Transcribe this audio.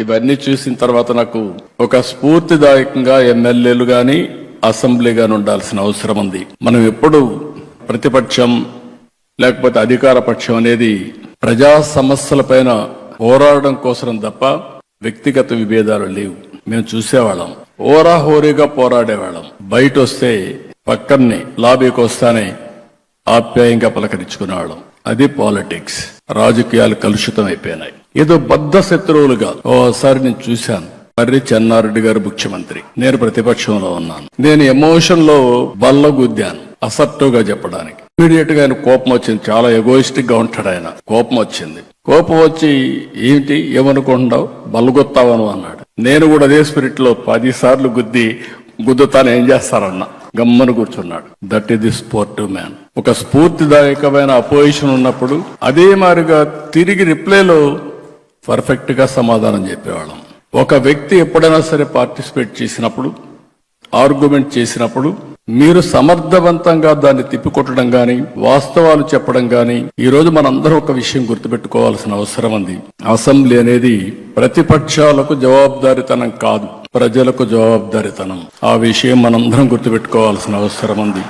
ఇవన్నీ చూసిన తర్వాత నాకు ఒక స్ఫూర్తిదాయకంగా ఎమ్మెల్యేలు గాని అసెంబ్లీ గాని ఉండాల్సిన అవసరం ఉంది. మనం ఎప్పుడు ప్రతిపక్షం లేకపోతే అధికార పక్షం అనేది ప్రజా సమస్యలపైన పోరాడడం కోసం తప్ప వ్యక్తిగత విభేదాలు లేవు. మేము చూసేవాళ్ళం, హోరాహోరీగా పోరాడేవాళ్ళం. బయట వస్తే పక్కనే లాబీకి వస్తానే ఆప్యాయంగా పలకరించుకునేవాళ్ళం. అది పాలిటిక్స్. రాజకీయాలు కలుషితం అయిపోయినాయి. ఏదో బద్ధ శత్రువులుగా ఓసారి నేను చూశాను. మర్రి చెన్నారెడ్డి గారు ముఖ్యమంత్రి, నేను ప్రతిపక్షంలో ఉన్నాను. నేను ఎమోషన్ లో బల్లగుద్దాను అసర్టివ్ గా చెప్పడానికి. ఇమీడియట్ గా ఆయన కోపం వచ్చింది. చాలా ఎగోయిస్టిక్ గా ఉంటాడు ఆయన. కోపం వచ్చింది. కోపం వచ్చి ఏంటి ఏమనుకుంటున్నావు, బల్లగొత్తావను అన్నాడు. నేను కూడా అదే స్పిరిట్ లో 10 సార్లు గుద్దుతాను, ఏం చేస్తారన్నా గమ్మను కూర్చున్నాడు. That is the sportive man. ఒక స్ఫూర్తిదాయకమైన అపోజిషన్ ఉన్నప్పుడు అదే మాదిరిగా తిరిగి రిప్లైలో పర్ఫెక్ట్ గా సమాధానం చెప్పేవాళ్ళం. ఒక వ్యక్తి ఎప్పుడైనా సరే పార్టిసిపేట్ చేసినప్పుడు, ఆర్గ్యుమెంట్ చేసినప్పుడు మీరు సమర్థవంతంగా దాన్ని తిప్పికొట్టడం గాని, వాస్తవాలు చెప్పడం గాని. ఈ రోజు మనందరం ఒక విషయం గుర్తుపెట్టుకోవాల్సిన అవసరం ఉంది. అసెంబ్లీ అనేది ప్రతిపక్షాలకు జవాబుదారీతనం కాదు, ప్రజలకు జవాబుదారీతనం. ఆ విషయం మనందరం గుర్తుపెట్టుకోవాల్సిన అవసరం ఉంది.